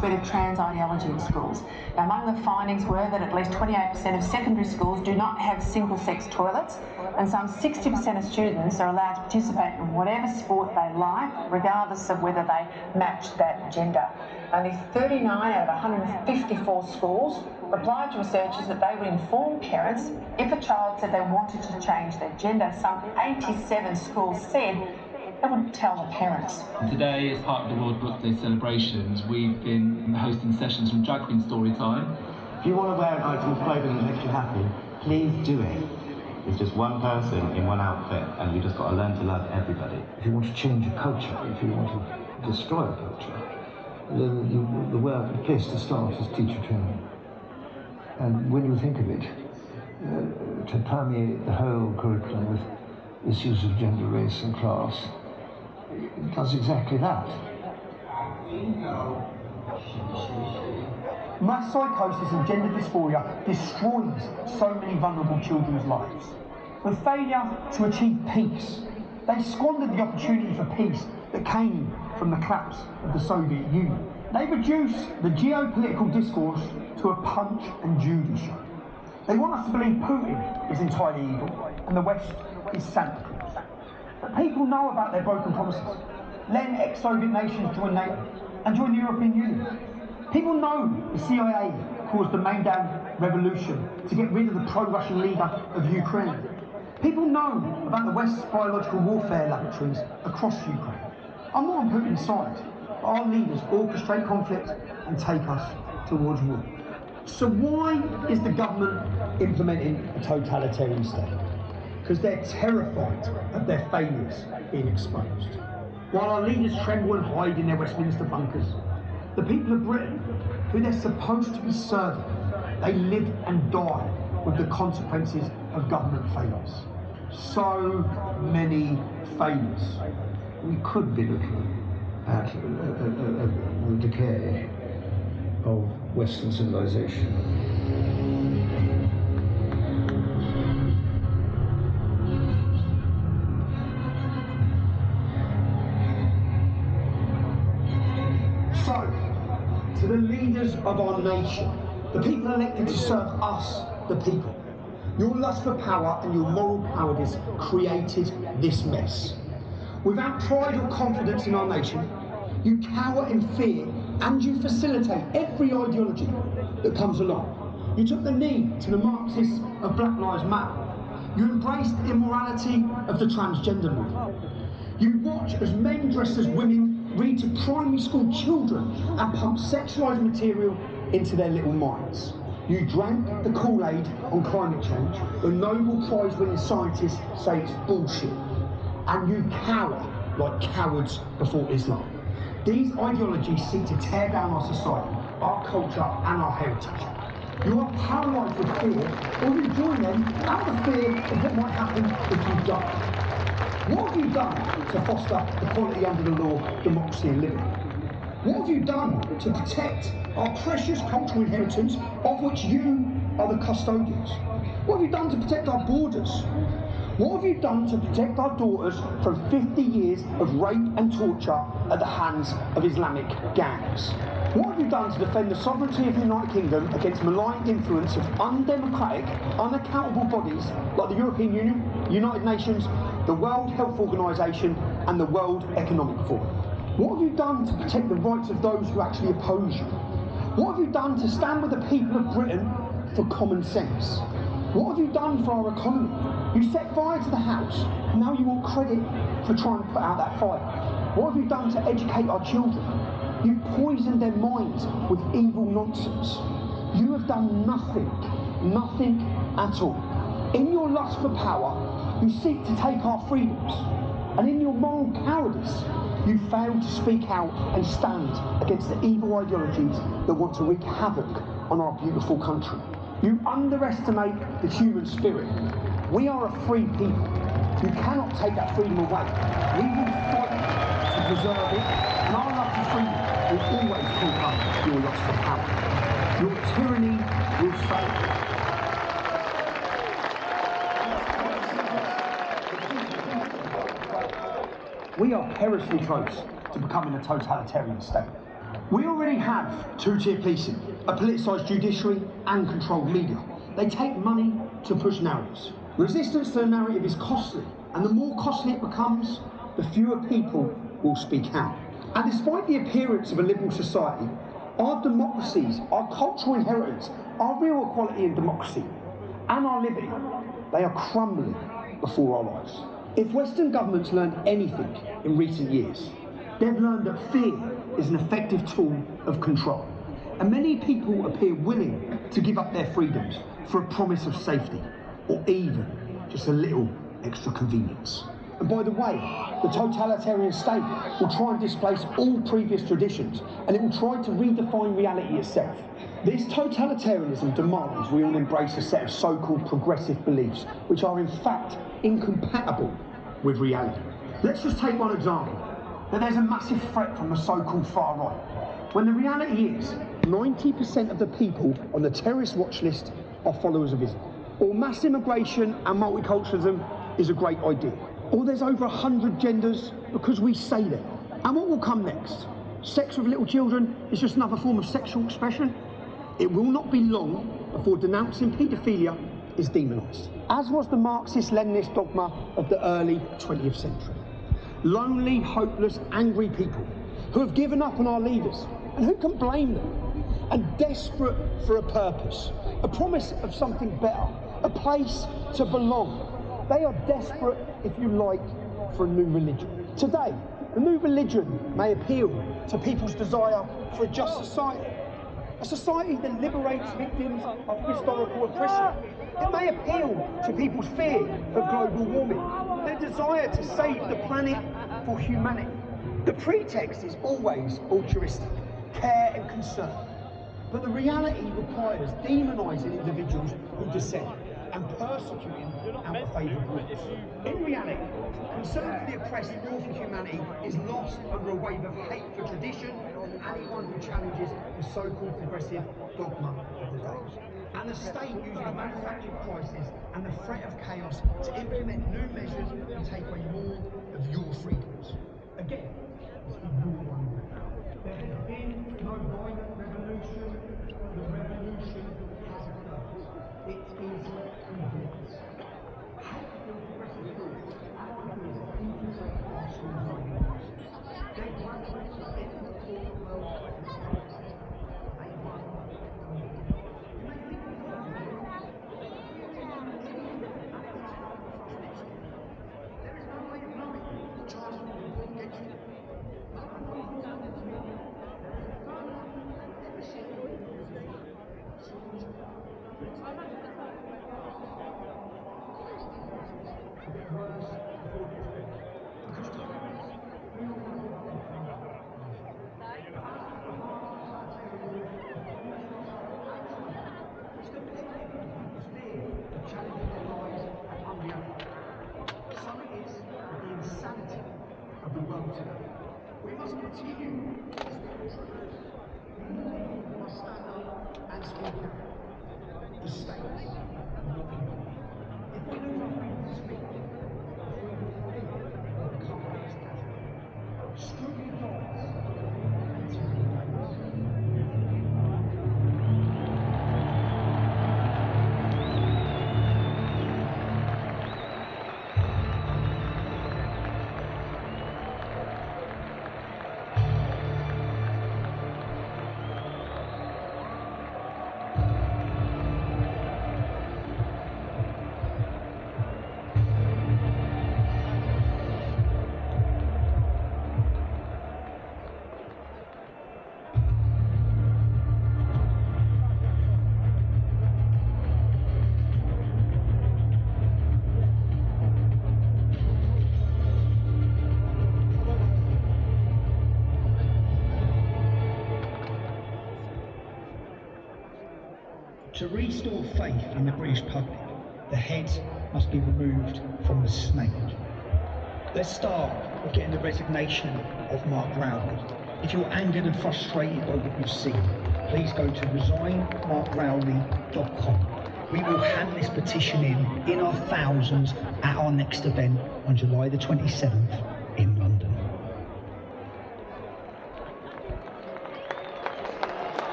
bit of trans ideology in schools. Now, among the findings were that at least 28% of secondary schools do not have single-sex toilets, and some 60% of students are allowed to participate in whatever sport they like, regardless of whether they match that gender. Only 39 out of 154 schools replied to researchers that they would inform parents if a child said they wanted to change their gender. Some 87 schools said they wouldn't tell the parents. Today, as part of the World Book Day celebrations, we've been hosting sessions from Drag Queen Storytime. If you want to wear an item of clothing that makes you happy, please do it. It's just one person in one outfit, and we just got to learn to love everybody. If you want to change a culture, if you want to destroy a culture, then the place to start is teacher training. And when you think of it, to permeate the whole curriculum with issues of gender, race and class, it does exactly that. Mass psychosis and gender dysphoria destroys so many vulnerable children's lives. With failure to achieve peace, they squandered the opportunity for peace that came from the collapse of the Soviet Union. They reduced the geopolitical discourse to a Punch and Judy show. They want us to believe Putin is entirely evil and the West is Santa Claus. But people know about their broken promises. Let ex-Soviet nations join NATO and join the European Union. People know the CIA caused the Maidan Revolution to get rid of the pro-Russian leader of Ukraine. People know about the West's biological warfare laboratories across Ukraine. I'm not on Putin's side, but our leaders orchestrate conflict and take us towards war. So why is the government implementing a totalitarian state? Because they're terrified of their failures being exposed. While our leaders tremble and hide in their Westminster bunkers, the people of Britain, who they're supposed to be serving, they live and die with the consequences of government failures. So many failures. We could be looking at the decay of Western civilization. So, to the leaders of our nation, the people elected to serve us, the people, your lust for power and your moral cowardice created this mess. Without pride or confidence in our nation, you cower in fear and you facilitate every ideology that comes along. You took the knee to the Marxists of Black Lives Matter. You embraced the immorality of the transgender movement. You watch as men dressed as women read to primary school children and pump sexualised material into their little minds. You drank the Kool-Aid on climate change when Nobel Prize-winning scientists say it's bullshit. And you cower like cowards before Islam. These ideologies seek to tear down our society, our culture and our heritage. You are paralysed with fear, or you join them out of fear of what might happen if you don't. What have you done to foster equality under the law, democracy and liberty? What have you done to protect our precious cultural inheritance, of which you are the custodians? What have you done to protect our borders? What have you done to protect our daughters from 50 years of rape and torture at the hands of Islamic gangs? What have you done to defend the sovereignty of the United Kingdom against malign influence of undemocratic, unaccountable bodies like the European Union, United Nations, the World Health Organization and the World Economic Forum? What have you done to protect the rights of those who actually oppose you? What have you done to stand with the people of Britain for common sense? What have you done for our economy? You set fire to the house, and now you want credit for trying to put out that fire. What have you done to educate our children? You've poisoned their minds with evil nonsense. You have done nothing at all. In your lust for power, you seek to take our freedoms, and in your moral cowardice, you fail to speak out and stand against the evil ideologies that want to wreak havoc on our beautiful country. You underestimate the human spirit. We are a free people. You cannot take that freedom away. We will fight to preserve it, and our love for freedom will always conquer your lust for power. Your tyranny will fail. We are perilously close to becoming a totalitarian state. We already have two-tier policing, a politicised judiciary and controlled media. They take money to push narratives. Resistance to the narrative is costly, and the more costly it becomes, the fewer people will speak out. And despite the appearance of a liberal society, our democracies, our cultural inheritance, our real equality and democracy, and our liberty, they are crumbling before our eyes. If Western governments learned anything in recent years, they've learned that fear is an effective tool of control. And many people appear willing to give up their freedoms for a promise of safety, or even just a little extra convenience. And by the way, the totalitarian state will try and displace all previous traditions, and it will try to redefine reality itself. This totalitarianism demands we all embrace a set of so-called progressive beliefs, which are in fact incompatible with reality. Let's just take one example, that there's a massive threat from the so-called far right, when the reality is 90% of the people on the terrorist watch list are followers of Islam. Or mass immigration and multiculturalism is a great idea. Or there's over 100 genders because we say that. And what will come next? Sex with little children is just another form of sexual expression? It will not be long before denouncing paedophilia is demonised, as was the Marxist-Leninist dogma of the early 20th century. Lonely, hopeless, angry people who have given up on our leaders, and who can blame them? And desperate for a purpose, a promise of something better, a place to belong. They are desperate, if you like, for a new religion. Today, a new religion may appeal to people's desire for a just society, a society that liberates victims of historical oppression. It may appeal to people's fear of global warming, their desire to save the planet for humanity. The pretext is always altruistic, care and concern. But the reality requires demonising individuals who dissent and persecuting out-of-favour groups. In reality, concern for the oppressed or for humanity is lost under a wave of hate for tradition and anyone who challenges the so-called progressive dogma of the day. And the state uses the manufactured crisis and the threat of chaos to implement new measures and take away more of your freedoms. Again, it's the war one. There has been no violent revolution. The revolution has occurred. It is convinced. Hateful progressive groups advocates infiltrate our schools and universities. They graduates of the corporate world and public sector. They run the media. You may think of it as there is no way of knowing the charges will be brought against you. We must continue to speak the truth. We must stand up and speak out. The state will not be wrong. If we lose our freedom to speak, the freedom to think will become less casual. Scrutiny dies and tyranny reigns. To restore faith in the British public, the head must be removed from the snake. Let's start with getting the resignation of Mark Rowley. If you're angered and frustrated by what you've seen, please go to resignmarkrowley.com. We will hand this petition in our thousands at our next event on July the 27th in London.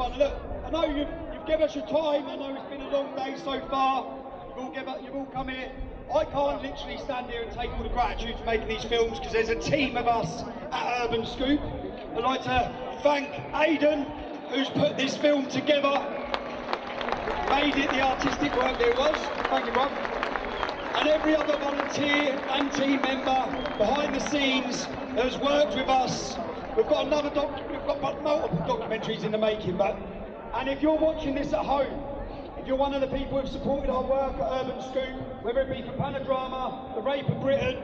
everyone. Look, I know you've given us your time. I know it's been a long day so far. You've all come here. I can't literally stand here and take all the gratitude for making these films because there's a team of us at Urban Scoop. I'd like to thank Aidan, who's put this film together, made it the artistic work that it was. Thank you, bro. And every other volunteer and team member behind the scenes has worked with us. We've got multiple documentaries in the making, and if you're watching this at home, if you're one of the people who've supported our work at Urban Scoop, whether it be for Panodrama, The Rape of Britain,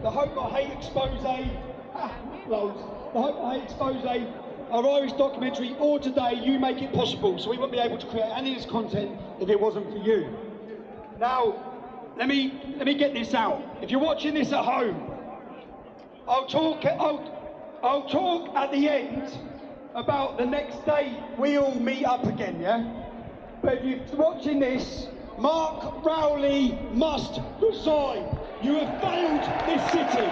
the Hope Not Hate Expose, the Hope Not Hate Expose, our Irish documentary, or today, you make it possible. So we wouldn't be able to create any of this content if it wasn't for you. Now, let me get this out. If you're watching this at home, I'll talk at the end about the next day we all meet up again, yeah? But if you're watching this, Mark Rowley must resign. You have failed this city.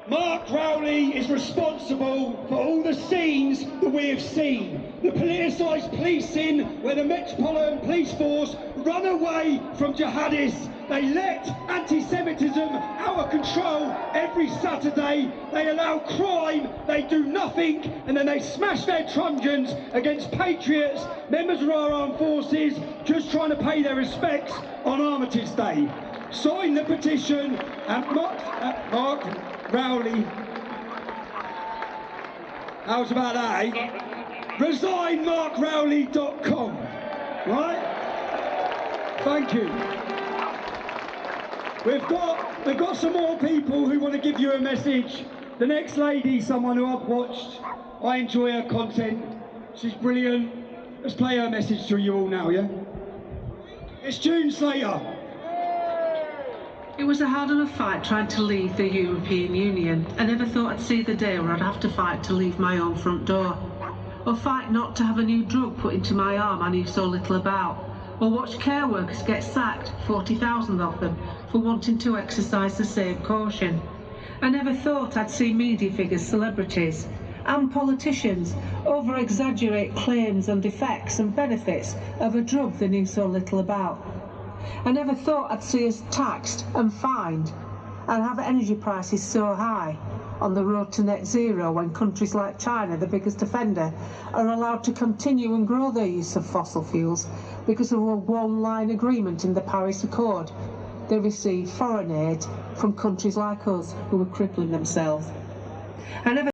Mark Rowley is responsible for all the scenes that we have seen. The politicised policing, where the Metropolitan Police Force run away from jihadists. They let anti-Semitism out of control every Saturday. They allow crime, they do nothing, and then they smash their truncheons against patriots, members of our armed forces, just trying to pay their respects on Armistice Day. Sign the petition at Mark Rowley. How's about that, eh? ResignMarkRowley.com. Right? Thank you. We've got some more people who want to give you a message. The next lady, someone who I've watched. I enjoy her content. She's brilliant. Let's play her message to you all now, yeah? It's June Slater. It was a hard enough fight trying to leave the European Union. I never thought I'd see the day where I'd have to fight to leave my own front door. Or fight not to have a new drug put into my arm I knew so little about. Or watch care workers get sacked, 40,000 of them, for wanting to exercise the same caution. I never thought I'd see media figures, celebrities, and politicians over-exaggerate claims and effects and benefits of a drug they knew so little about. I never thought I'd see us taxed and fined and have energy prices so high on the road to net zero when countries like China, the biggest offender, are allowed to continue and grow their use of fossil fuels because of a one-line agreement in the Paris Accord. They receive foreign aid from countries like us who are crippling themselves. I never